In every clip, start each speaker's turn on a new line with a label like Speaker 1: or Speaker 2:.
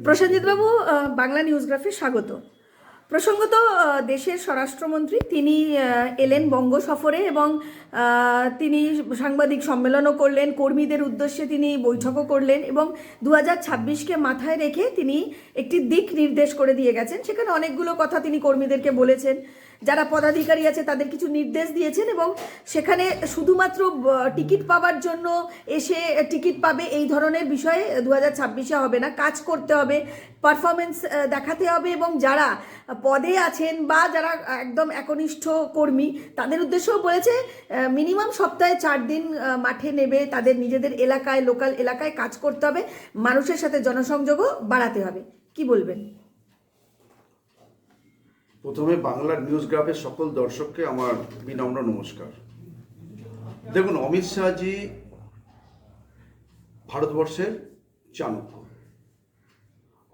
Speaker 1: প্রসেনজিৎবাবু, বাংলা নিউজগ্রাফে স্বাগত। প্রসঙ্গত দেশের স্বরাষ্ট্রমন্ত্রী তিনি এলেন বঙ্গ সফরে এবং তিনি সাংবাদিক সম্মেলনও করলেন, কর্মীদের উদ্দেশ্যে তিনি বৈঠকও করলেন এবং 2026কে মাথায় রেখে তিনি একটি দিক নির্দেশ করে দিয়ে গেছেন। সেখানে অনেকগুলো কথা তিনি কর্মীদেরকে বলেছেন, যারা পদাধিকারী আছে তাদের কিছু নির্দেশ দিয়েছেন এবং সেখানে শুধুমাত্র টিকিট পাওয়ার জন্য এসে টিকিট পাবে এই ধরনের বিষয়ে 2026-এ হবে না, কাজ করতে হবে, পারফরমেন্স দেখাতে হবে এবং যারা পদে আছেন বা যারা একদম একনিষ্ঠ কর্মী তাদের উদ্দেশ্যেও বলেছে মিনিমাম সপ্তাহে 4 দিন মাঠে নেবে, তাদের নিজেদের এলাকায়, লোকাল এলাকায় কাজ করতে হবে, মানুষের সাথে জনসংযোগও বাড়াতে হবে। কি বলবেন?
Speaker 2: প্রথমে বাংলার নিউজগ্রাফের সকল দর্শককে আমার বিনম্র নমস্কার। দেখুন, অমিত শাহজি ভারতবর্ষের চাণক্য।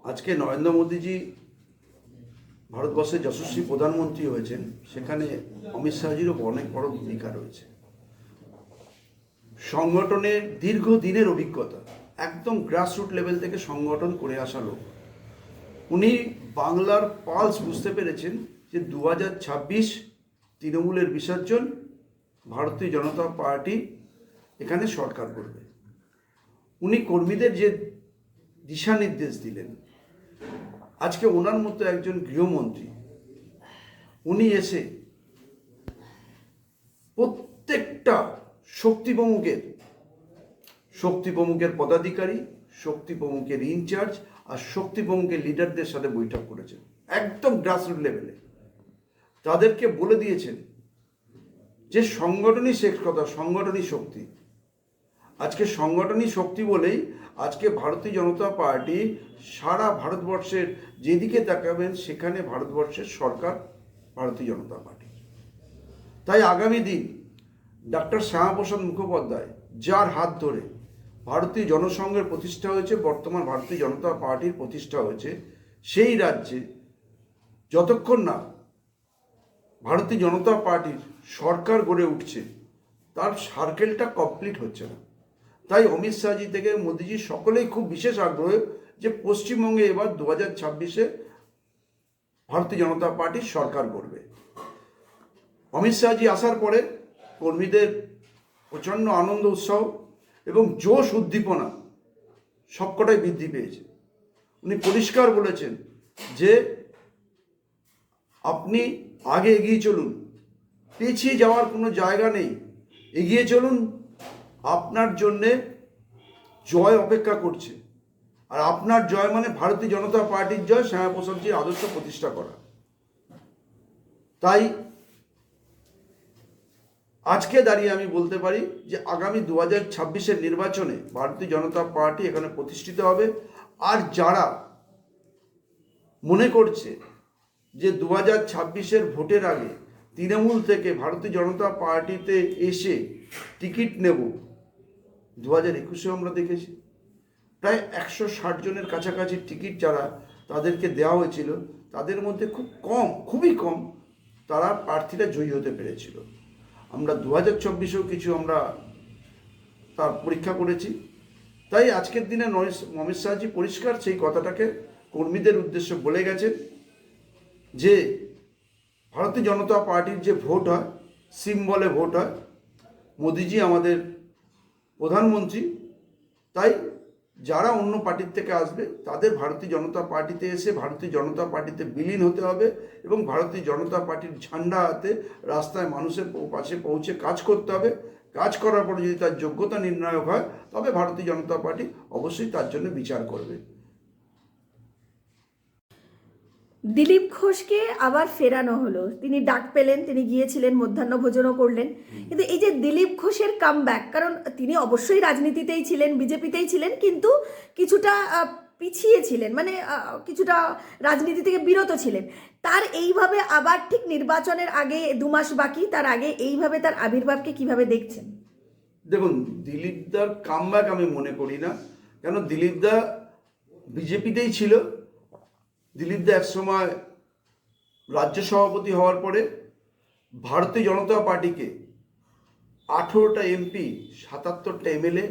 Speaker 2: আজকে নরেন্দ্র মোদীজি ভারতবর্ষের যশস্বী প্রধানমন্ত্রী হয়েছেন, সেখানে অমিত শাহজিরও অনেক বড় ভূমিকা রয়েছে। সংগঠনের দীর্ঘদিনের অভিজ্ঞতা, একদম গ্রাসরুট লেভেল থেকে সংগঠন করে আসা লোক। উনি বাংলার পালস বুঝতে পেরেছেন যে 2026 তৃণমূলের বিসর্জন, ভারতীয় জনতা পার্টি এখানে সরকার করবে। উনি কর্মীদের যে দিশা নির্দেশ দিলেন, আজকে ওনার মতো একজন গৃহমন্ত্রী উনি এসে প্রত্যেকটা শক্তি প্রমুখের পদাধিকারী, শক্তি প্রমুখের ইনচার্জ আর শক্তি প্রমুখের লিডারদের সাথে বৈঠক করেছেন, একদম গ্রাসরুট লেভেলে। তাদেরকে বলে দিয়েছেন যে সংগঠনই শেষ কথা, সংগঠনই শক্তি। আজকে সংগঠনই শক্তি বলেই আজকে ভারতীয় জনতা পার্টি সারা ভারতবর্ষের যেদিকে তাকাবেন সেখানে ভারতবর্ষের সরকার ভারতীয় জনতা পার্টি। তাই আগামী দিন ডক্টর শ্যামাপ্রসাদ মুখোপাধ্যায়, যার হাত ধরে ভারতীয় জনসংঘের প্রতিষ্ঠা হয়েছে, বর্তমান ভারতীয় জনতা পার্টির প্রতিষ্ঠা হয়েছে, সেই রাজ্যে যতক্ষণ না ভারতীয় জনতা পার্টির সরকার গড়ে উঠছে তার সার্কেলটা কমপ্লিট হচ্ছে না। তাই অমিত শাহজি থেকে মোদিজি সকলেই খুব বিশেষ আগ্রহ যে পশ্চিমবঙ্গে এবার 2026-এ ভারতীয় জনতা পার্টির সরকার গড়বে। অমিত শাহজি আসার পরে কর্মীদের প্রচণ্ড আনন্দ, উৎসাহ এবং জোশ, উদ্দীপনা সবকটাই বৃদ্ধি পেয়েছে। উনি পরিষ্কার বলেছেন যে আপনি আগে এগিয়ে চলুন, পিছিয়ে যাওয়ার কোনো জায়গা নেই, এগিয়ে চলুন, আপনার জন্যে জয় অপেক্ষা করছে। আর আপনার জয় মানে ভারতীয় জনতা পার্টির জয়, শ্যামাপ্রসাদজির আদর্শ প্রতিষ্ঠা করা। তাই আজকে দাঁড়িয়ে আমি বলতে পারি যে আগামী 2026-এর নির্বাচনে ভারতীয় জনতা পার্টি এখানে প্রতিষ্ঠিত হবে। আর যারা মনে করছে যে 2026-এর ভোটের আগে তৃণমূল থেকে ভারতীয় জনতা পার্টিতে এসে টিকিট নেব, 2021-এ আমরা দেখেছি প্রায় 160 জনের কাছাকাছি টিকিট যারা তাদেরকে দেওয়া হয়েছিল, তাদের মধ্যে খুবই কম তারা প্রার্থীরা জয়ী হতে পেরেছিল। আমরা 2024-এও কিছু আমরা তার পরীক্ষা করেছি। তাই আজকের দিনে অমিত শাহজি পরিষ্কার সেই কথাটাকে কর্মীদের উদ্দেশ্যে বলে গেছেন যে ভারতীয় জনতা পার্টির যে ভোট হয়, সিম্বলে ভোট হয়, মোদিজি আমাদের প্রধানমন্ত্রী, তাই যারা অন্য পার্টির থেকে আসবে তাদের ভারতীয় জনতা পার্টিতে এসে ভারতীয় জনতা পার্টিতে বিলীন হতে হবে এবং ভারতীয় জনতা পার্টির ঝান্ডা হাতে রাস্তায় মানুষের পাশে পৌঁছে কাজ করতে হবে। কাজ করার পরে যদি তার যোগ্যতা নির্ণায়ক হয় তবে ভারতীয় জনতা পার্টি অবশ্যই তার জন্য বিচার করবে।
Speaker 1: দিলীপ ঘোষকে আবার ফেরানো হলো, তিনি ডাক পেলেন, তিনি গিয়েছিলেন, মধ্যাহ্নভোজনও করলেন। কিন্তু এই যে দিলীপ ঘোষের কামব্যাক, কারণ তিনি অবশ্যই রাজনীতিতেই ছিলেন, বিজেপিতেই ছিলেন, কিন্তু কিছুটা পিছিয়ে ছিলেন, মানে কিছুটা রাজনীতি থেকে বিরত ছিলেন। তার এইভাবে আবার ঠিক নির্বাচনের আগে 2 মাস বাকি, তার আগে এইভাবে তার আবির্ভাবকে কিভাবে দেখছেন?
Speaker 2: দেখুন, দিলীপদার কামব্যাক আমি মনে করি না, কেন দিলীপদা বিজেপিতেই ছিল। দিলীপদা একসময় রাজ্য সভাপতি হওয়ার পরে ভারতীয় জনতা পার্টিকে 18টা এমপি, 77টা এমএলএ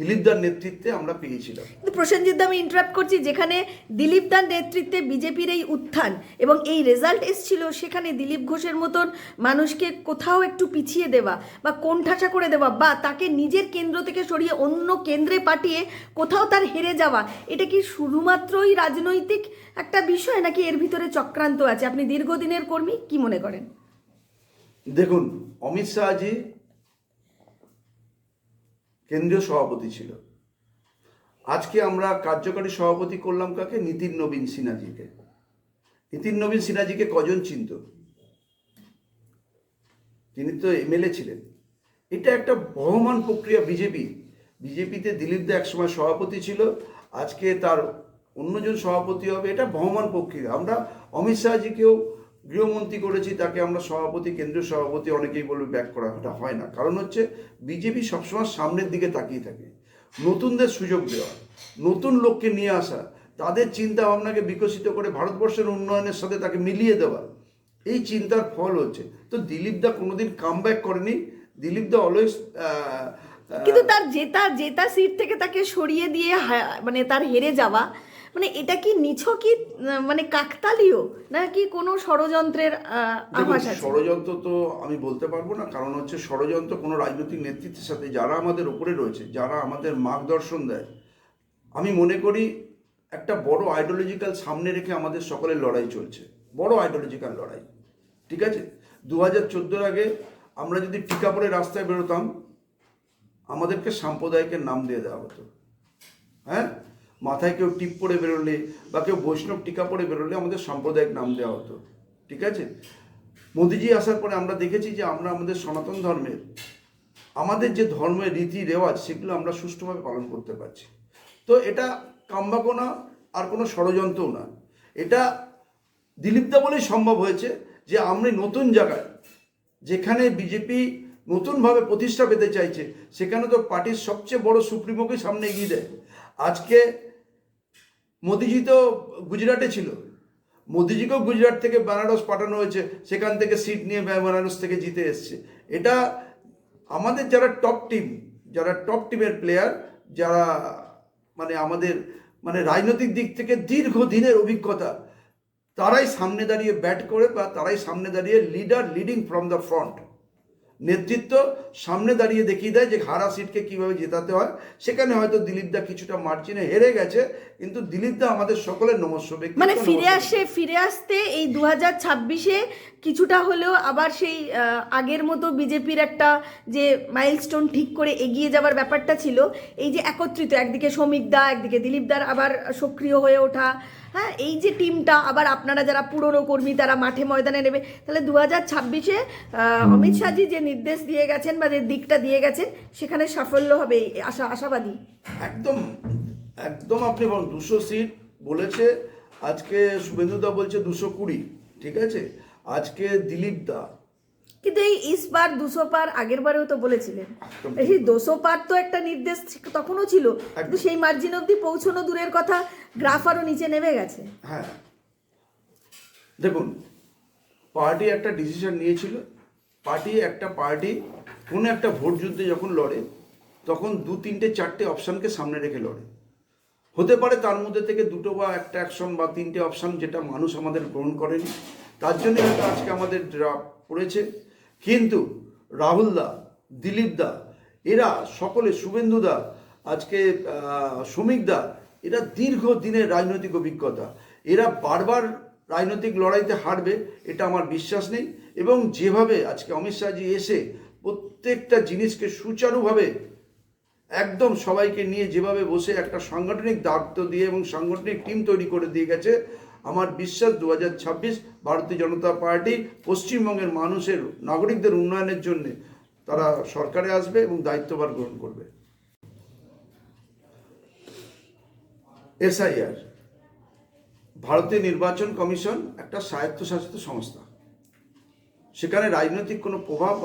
Speaker 2: দিলীপ দার নেতৃত্বে আমরা পেয়েছিলাম।
Speaker 1: কিন্তু প্রসেনজিৎ দা, আমি ইন্টারাপ্ট করছি, যেখানে দিলীপ দার নেতৃত্বে বিজেপির এই উত্থান এবং এই রেজাল্ট এসছিল, সেখানে দিলীপ ঘোষের মতন মানুষকে কোথাও একটু পিছিয়ে দেওয়া বা কোণঠাসা করে দেওয়া বা তাকে নিজের কেন্দ্র থেকে সরিয়ে অন্য কেন্দ্রে পাঠিয়ে কোথাও তার হেরে যাওয়া, এটা কি শুধুমাত্রই রাজনৈতিক একটা বিষয় নাকি এর ভিতরে চক্রান্ত আছে? আপনি দীর্ঘদিনের কর্মী, কি মনে করেন?
Speaker 2: দেখুন, অমিত শাহজি কেন্দ্রীয় সভাপতি ছিল। আজকে আমরা কার্যকারী সভাপতি করলাম কাকে? নিতিন নবীন সিনহাজিকে। নিতিন নবীন সিনহাজিকে কজন চিনত? তিনি তো এমএলএ ছিলেন। এটা একটা বহমান প্রক্রিয়া। বিজেপিতে দিলীপ দা একসময় সভাপতি ছিল, আজকে তার অন্যজন সভাপতি হবে, এটা বহমান প্রক্রিয়া। আমরা অমিত শাহজিকেও গৃহমন্ত্রী করেছি, তাকে আমরা সভাপতি, কেন্দ্রীয় সভাপতি, অনেকেই বলবে ব্যাক করা, এটা হয় না। কারণ হচ্ছে বিজেপি সবসময় সামনের দিকে তাকিয়ে থাকে, নতুনদের সুযোগ দেওয়া, নতুন লোককে নিয়ে আসা, তাদের চিন্তা ভাবনাকে বিকশিত করে ভারতবর্ষের উন্নয়নের সাথে তাকে মিলিয়ে দেওয়া, এই চিন্তার ফল হচ্ছে। তো দিলীপ দা কোনোদিন কাম ব্যাক করেনি। দিলীপ দা অলওয়েজ
Speaker 1: কিন্তু তার জেতা সিট থেকে তাকে সরিয়ে দিয়ে মানে তার হেরে যাওয়া, মানে এটা কি নিছকই মানে কাকতালীয় নাকি কোনো ষড়যন্ত্রের আভাস আছে?
Speaker 2: ষড়যন্ত্র তো আমি বলতে পারবো না, কারণ হচ্ছে ষড়যন্ত্র কোনো রাজনৈতিক নেতৃত্বের সাথে, যারা আমাদের ওপরে রয়েছে, যারা আমাদের মার্গদর্শন দেয়, আমি মনে করি একটা বড় আইডিওলজিক্যাল সামনে রেখে আমাদের সকলের লড়াই চলছে, বড় আইডিওলজিক্যাল লড়াই। ঠিক আছে, 2014 আগে আমরা যদি টিকা পরে রাস্তায় বেরোতাম, আমাদেরকে সাম্প্রদায়িকের নাম দিয়ে দেওয়া হতো। হ্যাঁ, মাথায় কেউ টিপ পরে বেরোলে বা কেউ বৈষ্ণব টিকা পরে বেরোলে আমাদের সাম্প্রদায়িক নাম দেওয়া হতো। ঠিক আছে, মোদিজি আসার পরে আমরা দেখেছি যে আমরা আমাদের সনাতন ধর্মের, আমাদের যে ধর্মের রীতি রেওয়াজ, সেগুলো আমরা সুষ্ঠুভাবে পালন করতে পারছি। তো এটা কামবাকও না, আর কোনো ষড়যন্ত্রও না। এটা দিলীপদা বলেই সম্ভব হয়েছে যে আমরা নতুন জায়গায়, যেখানে বিজেপি নতুনভাবে প্রতিষ্ঠা পেতে চাইছে, সেখানে তো পার্টির সবচেয়ে বড় সুপ্রিমোকে সামনে এগিয়ে দেয়। আজকে মোদিজি তো গুজরাটে ছিল, মোদিজিকেও গুজরাট থেকে বেনারস পাঠানো হয়েছে, সেখান থেকে সিট নিয়ে বেনারস থেকে জিতে এসছে। এটা আমাদের যারা টপ টিমের প্লেয়ার, যারা মানে আমাদের মানে রাজনৈতিক দিক থেকে দীর্ঘদিনের অভিজ্ঞতা, তারাই সামনে দাঁড়িয়ে ব্যাট করে, বা তারাই সামনে দাঁড়িয়ে লিডিং ফ্রম দ্য ফ্রন্ট, নেতৃত্ব সামনে দাঁড়িয়ে দেখিয়ে দেয় যে হারা সিটকে কিভাবে জেতাতে হয়। সেখানে হয়তো দিলীপ দা কিছুটা মার্জিনে হেরে গেছে, কিন্তু দিলীপ দা আমাদের সকলের নমস্য ব্যক্তি।
Speaker 1: মানে ফিরে আসতে এই 2026-এ কিছুটা হলেও আবার সেই আগের মতো বিজেপির একটা যে মাইলস্টোন ঠিক করে এগিয়ে যাওয়ার ব্যাপারটা ছিল, এই যে একত্রিত, একদিকে শ্রমিক দা, একদিকে দিলীপ দার আবার সক্রিয় হয়ে ওঠা, হ্যাঁ, এই যে টিমটা, আবার আপনারা যারা পুরনো কর্মী তারা মাঠে ময়দানে নেবে, তাহলে 2026-এ অমিত শাহজি যে নির্দেশ দিয়ে গেছেন বা যে দিকটা দিয়ে গেছেন, সেখানে সাফল্য হবে আশাবাদী।
Speaker 2: একদম একদম আপনি বলুন, 200 সিট বলেছে, আজকে শুভেন্দুদা বলছে 220। ঠিক আছে, আজকে দিলীপ দা,
Speaker 1: কিন্তু এই ইসবার 200 পার আগের বারেও তো বলেছিলেন, সেই 200 পার তো একটা নির্দেশ তখনও ছিল, কিন্তু সেই মার্জিন অবধি পৌঁছানো দূরের কথা, গ্রাফ আরও নিচে নেমে গেছে।
Speaker 2: হ্যাঁ, দেখুন, পার্টি একটা ডিসিশন নিয়েছিল। পার্টি কোনো একটা ভোট যুদ্ধে যখন লড়ে, তখন 2, 3, 4টে অপশানকে সামনে রেখে লড়ে। হতে পারে তার মধ্যে থেকে 2টো বা 1টা অপশন বা 3টে অপশান যেটা মানুষ আমাদের গ্রহণ করেনি, তার জন্য হয়তো আজকে আমাদের ড্রাফট পড়েছে। কিন্তু রাহুল দা, দিলীপ দা, এরা সকলে, শুভেন্দু দা, আজকে শ্রমিক দা, এরা দীর্ঘদিনের রাজনৈতিক অভিজ্ঞতা, এরা বারবার রাজনৈতিক লড়াইতে হারবে এটা আমার বিশ্বাস নেই। এবং যেভাবে আজকে অমিত শাহজি এসে প্রত্যেকটা জিনিসকে সুচারুভাবে একদম সবাইকে নিয়ে যেভাবে বসে একটা সাংগঠনিক দায়িত্ব দিয়ে এবং সাংগঠনিক টিম তৈরি করে দিয়ে গেছে, আমার বিশ্বাস 2026 ভারতীয় জনতা পার্টি পশ্চিমবঙ্গের মানুষের, নাগরিকদের উন্নয়নের জন্য তারা সরকারে আসবে এবং দায়িত্বভার গ্রহণ করবে। এসআইআর, ভারতীয় নির্বাচন কমিশন একটা স্বায়ত্তশাসিত সংস্থা, সেখানে রাজনৈতিক কোনো প্রভাব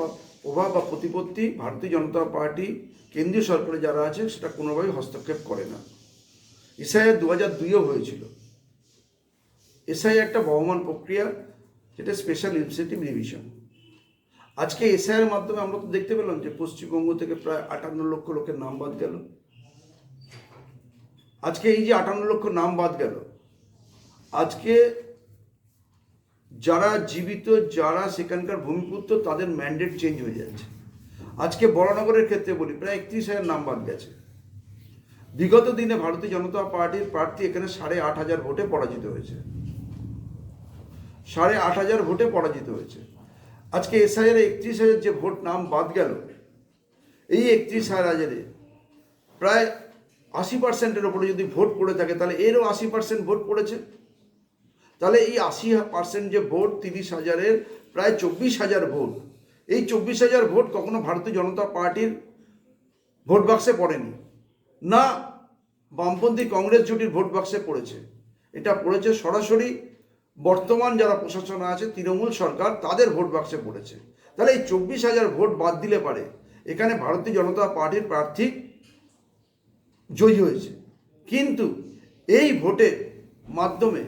Speaker 2: বা প্রতিপত্তি ভারতীয় জনতা পার্টি কেন্দ্রীয় সরকারে যারা আছে সেটা কোনোভাবেই হস্তক্ষেপ করে না। এসআইআর 2002-এও হয়েছিল। এসআইআর একটা বহমান প্রক্রিয়া, যেটা স্পেশাল ইনিশিয়েটিভ রিভিশন। আজকে এসআইআর মাধ্যমে আমরা তো দেখতে পেলাম যে পশ্চিমবঙ্গ থেকে প্রায় 58 লক্ষ লোকের নাম বাদ গেল। আজকে এই যে 58 লক্ষ নাম বাদ গেল, আজকে যারা জীবিত, যারা সেখানকার ভূমিপুত্র, তাদের ম্যান্ডেট চেঞ্জ হয়ে যাচ্ছে। আজকে বড়নগরের ক্ষেত্রে বলি, প্রায় 31,000 নাম বাদ গেছে। বিগত দিনে ভারতীয় জনতা পার্টির প্রার্থী এখানে 8,500 ভোটে পরাজিত হয়েছে, 8,500 ভোটে পরাজিত হয়েছে। আজকে এসআইআর 31,000 যে ভোট নাম বাদ গেল, এই 31,000-এ প্রায় 80%-এর ওপরে যদি ভোট পড়ে থাকে, তাহলে এরও 80% ভোট পড়েছে। তাহলে এই 80% যে ভোট, 30,000-এর প্রায় 24,000 ভোট, এই 24,000 ভোট কখনো ভারতীয় জনতা পার্টির ভোট বাক্সে পড়েনি, না বামপন্থী কংগ্রেস জোটের ভোট বাক্সে পড়েছে। এটা পড়েছে সরাসরি বর্তমান যারা প্রশাসন আছে, তৃণমূল সরকার, তাদের ভোট বাক্সে পড়েছে। তাহলে এই 24,000 ভোট বাদ দিলে পারে এখানে ভারতীয় জনতা পার্টির প্রার্থী জয়ী হয়েছে, কিন্তু এই ভোটের মাধ্যমে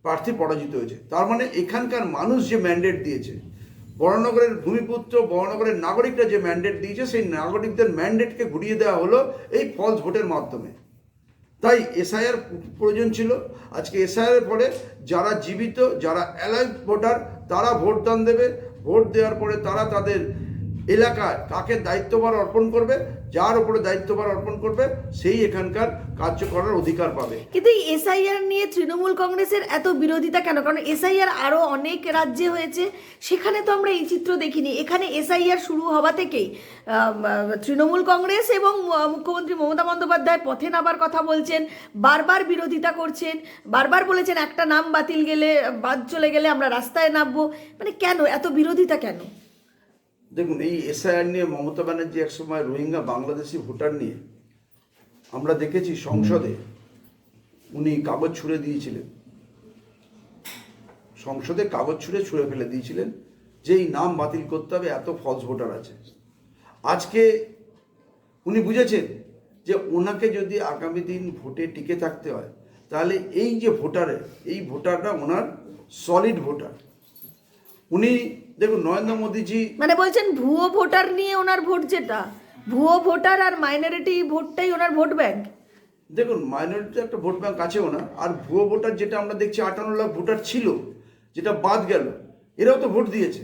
Speaker 2: প্রার্থী পরাজিত হয়েছে। তার মানে এখানকার মানুষ যে ম্যান্ডেট দিয়েছে, বড়নগরের ভূমিপুত্র, বড়নগরের নাগরিকরা যে ম্যান্ডেট দিয়েছে, সেই নাগরিকদের ম্যান্ডেটকে ঘুরিয়ে দেওয়া হলো এই ফলস ভোটের মাধ্যমে। তাই এসআইআর প্রয়োজন ছিল। আজকে এসআইআর পরে যারা জীবিত, যারা অ্যালাইভ ভোটার, তারা ভোটদান দেবে। ভোট দেওয়ার পরে তারা তাদের এলাকায় কাকে দায়িত্বভার অর্পণ করবে, যার উপরে দায়িত্বভার অর্পণ করবে, সেই এখানকার কার্য করার অধিকার পাবে।
Speaker 1: কিন্তু এই এসআইআর নিয়ে তৃণমূল কংগ্রেসের এত বিরোধিতা কেন? কারণ এসআইআর আরও অনেক রাজ্যে হয়েছে, সেখানে তো আমরা এই চিত্র দেখিনি। এখানে এসআইআর শুরু হওয়া থেকেই তৃণমূল কংগ্রেস এবং মুখ্যমন্ত্রী মমতা বন্দ্যোপাধ্যায় পথে নামার কথা বলছেন, বারবার বিরোধিতা করছেন, বারবার বলেছেন একটা নাম বাতিল গেলে, বাদ চলে গেলে আমরা রাস্তায় নামবো। মানে কেন এত বিরোধিতা কেন?
Speaker 2: দেখুন, এই এসআইআর নিয়ে মমতা ব্যানার্জি একসময় রোহিঙ্গা বাংলাদেশি ভোটার নিয়ে আমরা দেখেছি সংসদে উনি কাগজ ছুঁড়ে দিয়েছিলেন, সংসদে কাগজ ছুঁড়ে ফেলে দিয়েছিলেন যে এই নাম বাতিল করতে হবে, এত ফলস ভোটার আছে। আজকে উনি বুঝেছেন যে ওনাকে যদি আগামী দিন ভোটে টিকে থাকতে হয়, তাহলে এই যে এই ভোটাররা ওনার সলিড ভোটার। উনি দেখুন, নরেন্দ্র মোদীজি
Speaker 1: মানে বলছেন ভুয়ো ভোটার নিয়ে ওনার ভোট, যেটা ভুয়ো ভোটার আর মাইনরিটি ভোটটাই ওনার ভোট ব্যাংক।
Speaker 2: দেখুন, মাইনরিটি একটা ভোট ব্যাংক আছে ওনার, আর ভুয়ো ভোটার যেটা আমরা দেখছি 58 লাখ ভোটার ছিল, যেটা বাদ গেল, এরাও তো ভোট দিয়েছে।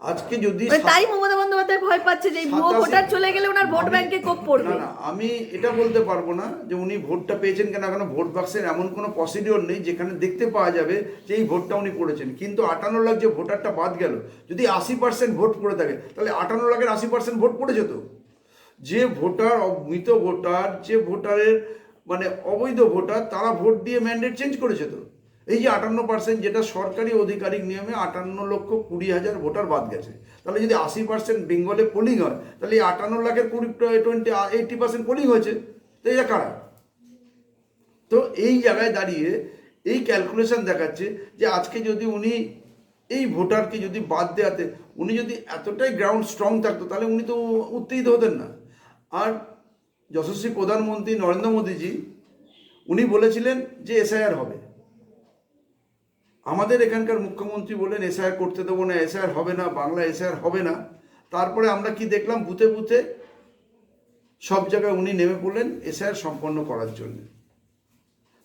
Speaker 2: আজকে যদি
Speaker 1: তাই মমতা বন্দ্যোপাধ্যায় ভয় পাচ্ছে যে ভুয়ো ভোটার চলে গেলে ওনার ভোট ব্যাংকে কোপ পড়বে।
Speaker 2: না, আমি এটা বলতে পারবো না যে উনি ভোটটা পেয়েছেন কেন, এখনো ভোট বাক্সের এমন কোনো প্রসিডিওর নেই যেখানে দেখতে পাওয়া যাবে যে এই ভোটটা উনি পড়েছেন। কিন্তু 58 লাখ যে ভোটারটা বাদ গেল, যদি 80% ভোট পড়ে থাকে, তাহলে 58 লাখের 80% ভোট পড়ে যেত। যে ভোটার, মৃত ভোটার, যে ভোটারের মানে অবৈধ ভোটার, তারা ভোট দিয়ে ম্যান্ডেট চেঞ্জ করেছে। তো এই যে 58%, যেটা সরকারি আধিকারিক নিয়মে 58,20,000 ভোটার বাদ গেছে, তাহলে যদি 80% বেঙ্গলে পোলিং হয়, তাহলে এই 58 লাখের 80% পোলিং হয়েছে। তো এটা কারা? তো এই জায়গায় দাঁড়িয়ে এই ক্যালকুলেশন দেখাচ্ছে যে আজকে যদি উনি এই ভোটারকে যদি বাদ দেওয়াতে, উনি যদি এতটাই গ্রাউন্ড স্ট্রং থাকতো, তাহলে উনি তো উত্তেজিত হতেন না। আর যশস্বী প্রধানমন্ত্রী নরেন্দ্র মোদীজি উনি বলেছিলেন যে এসআইআর হবে। আমাদের এখানকার মুখ্যমন্ত্রী বললেন এসআইআর করতে দেবো না, এসআইআর হবে না, বাংলা এসআইআর হবে না। তারপরে আমরা কি দেখলাম, বুথে বুথে সব জায়গায় উনি নেমে পড়লেন এসআইআর সম্পন্ন করার জন্য।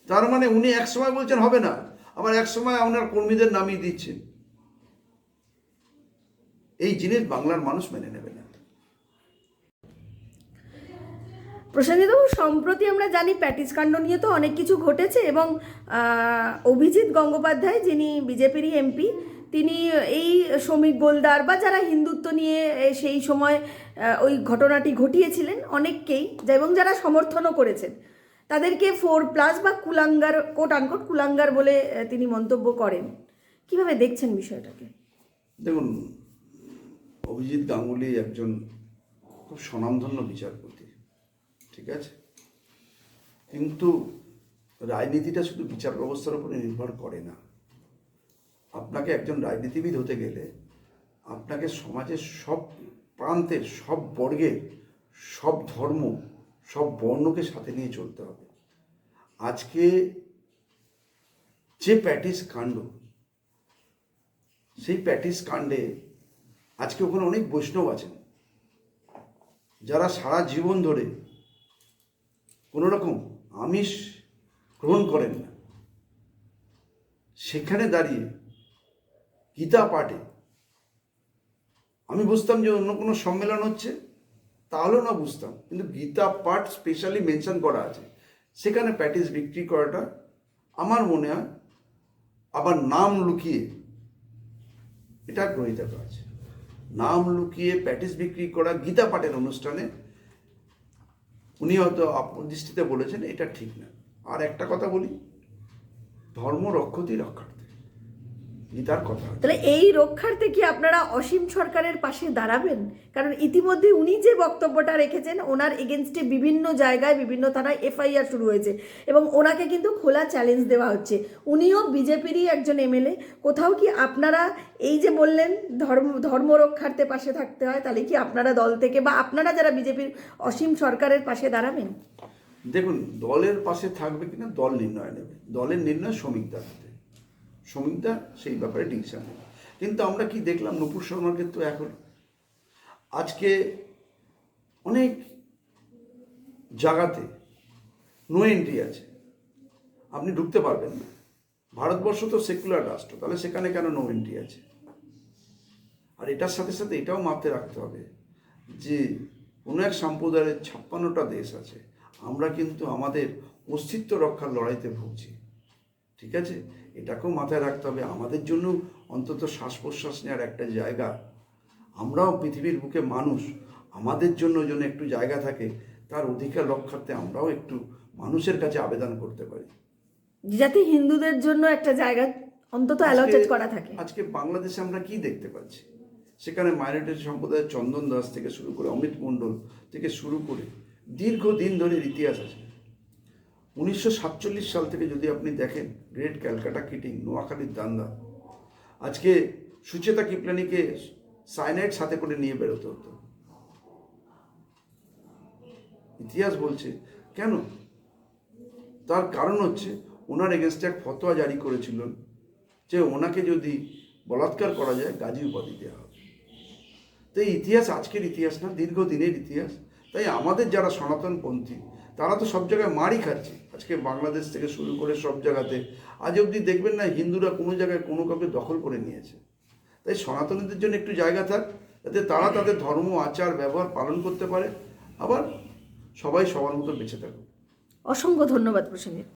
Speaker 2: তার মানে উনি এক সময় বলছেন হবে না, আবার এক সময় আপনার কর্মীদের নামিয়ে দিচ্ছেন। এই জিনিস বাংলার মানুষ মেনে নেবে না।
Speaker 1: প্রসেনজিৎবাবু, সম্প্রতি আমরা জানি প্যাটিস কাণ্ড নিয়ে তো অনেক কিছু ঘটেছে, এবং অভিজিৎ গঙ্গোপাধ্যায়, যিনি বিজেপিরই এমপি, তিনি এই শ্রমিক গোলদার বা যারা হিন্দুত্ব নিয়ে সেই সময় ওই ঘটনাটি ঘটিয়েছিলেন অনেককেই, এবং যারা সমর্থনও করেছেন, তাদেরকে 4+ বা কুলাঙ্গার, কোট আনকোট কুলাঙ্গার বলে তিনি মন্তব্য করেন। কিভাবে দেখছেন বিষয়টাকে?
Speaker 2: দেখুন, অভিজিৎ গাঙ্গুলি একজন খুব স্বনামধন্য বিচারপতি, ঠিক আছে, কিন্তু রাজনীতিটা শুধু বিচার ব্যবস্থার উপরে নির্ভর করে না। আপনাকে একজন রাজনীতিবিদ হতে গেলে আপনাকে সমাজের সব প্রান্তের, সব বর্গের, সব ধর্ম, সব বর্ণকে সাথে নিয়ে চলতে হবে। আজকে যে প্যাটিস কাণ্ড, সেই প্যাটিস কাণ্ডে আজকে ওখানে অনেক বৈষ্ণব আছেন, যারা সারা জীবন ধরে কোনো রকম আমিষ গ্রহণ করেন না, সেখানে দাঁড়িয়ে গীতা পাঠে আমি বুঝতাম যে অন্য কোনো সম্মেলন হচ্ছে, তাহলেও না বুঝতাম, কিন্তু গীতা পাঠ স্পেশালি মেনশন করা আছে, সেখানে প্যাটিস বিক্রি করাটা আমার মনে হয় আবার নাম লুকিয়ে, এটা গ্রহিত কাজ, নাম লুকিয়ে প্যাটিস বিক্রি করা গীতা পাঠের অনুষ্ঠানে উনি হয়তো দৃষ্টিতে বলেছেন, এটা ঠিক না। আর একটা কথা বলি, ধর্ম রক্ষতি রক্ষার্থে, গীতার কথা আছে।
Speaker 1: তাহলে এই রক্ষার্থে কি আপনারা অসীম সরকারের পাশে দাঁড়াবেন? কারণ ইতিমধ্যে উনি যে বক্তব্যটা রেখেছেন, ওনার এগেনস্টে বিভিন্ন জায়গায় বিভিন্ন থানায় এফআইআর শুরু হয়েছে এবং ওনাকে কিন্তু খোলা চ্যালেঞ্জ দেওয়া হচ্ছে। উনিও বিজেপিরই একজন এমএলএ। কোথাও কি আপনারা এই যে বললেন ধর্ম রক্ষার্থে পাশে থাকতে হয়, তাহলে কি আপনারা দল থেকে বা আপনারা যারা বিজেপির অসীম সরকারের পাশে দাঁড়াবেন?
Speaker 2: দেখুন, দলের পাশে থাকবে কিনা দল নির্ণয় নেবে, দলের নির্ণয় শ্রমিকদের হাতে, শ্রমিকরা সেই ব্যাপারে ডিসিশন নেবে। কিন্তু আমরা কি দেখলাম নূপুর শর্মার ক্ষেত্রে, এখন আজকে অনেক জায়গাতে নো এন্ট্রি আছে, আপনি ঢুকতে পারবেন না। ভারতবর্ষ তো সেকুলার রাষ্ট্র, তাহলে সেখানে কেন নো এন্ট্রি আছে? আর এটার সাথে সাথে এটাও মাথায় রাখতে হবে যে কোনো এক সম্প্রদায়ের 56টা দেশ আছে, আমরা কিন্তু আমাদের অস্তিত্ব রক্ষার লড়াইতে ভুগছি, ঠিক আছে? এটাকেও মাথায় রাখতে হবে। আমাদের জন্য অন্তত শ্বাস প্রশ্বাস নেওয়ার একটা জায়গা, আমরাও পৃথিবীর বুকে মানুষ, আমাদের জন্য যেন একটু জায়গা থাকে, তার অধিকার রক্ষার্থে আমরাও একটু মানুষের কাছে আবেদন করতে পারি,
Speaker 1: যাতে হিন্দুদের জন্য একটা জায়গা অন্তত অ্যালটেড করা থাকে।
Speaker 2: আজকে বাংলাদেশে আমরা কি দেখতে পাচ্ছি, সেখানে মাইনরিটি সম্প্রদায়ের চন্দন দাস থেকে শুরু করে অমিত মণ্ডল থেকে শুরু করে দীর্ঘদিন ধরে ইতিহাস আছে। 1947 সাল থেকে যদি আপনি দেখেন, গ্রেট ক্যালকাটা কিটিং, নোয়াখালীর দাঙ্গা, আজকে সুচেতা কিপলানিকে সাইনাইড সাথে করে নিয়ে বেরোতে হতো। ইতিহাস বলছে কেন, তার কারণ হচ্ছে ওনার এগেনস্টে এক ফতোয়া জারি করেছিলেন যে ওনাকে যদি বলাৎকার করা যায় গাজী উপাধি দেওয়া হবে। তো এই ইতিহাস আজকের ইতিহাস না, দীর্ঘদিনের ইতিহাস। তাই আমাদের যারা সনাতনপন্থী, তারা তো সব জায়গায় মারই খাচ্ছে, আজকে বাংলাদেশ থেকে শুরু করে সব জায়গাতে। আজ অবধি দেখবেন না হিন্দুরা কোনো জায়গায় কোনো কাউকে দখল করে নিয়েছে। তাই সনাতনীদের জন্য একটু জায়গা থাক, যাতে তারা তাদের ধর্ম আচার ব্যবহার পালন করতে পারে, আবার সবাই সবার মতো বেঁচে থাকুক।
Speaker 1: অসংখ্য ধন্যবাদ প্রসেনজিৎ।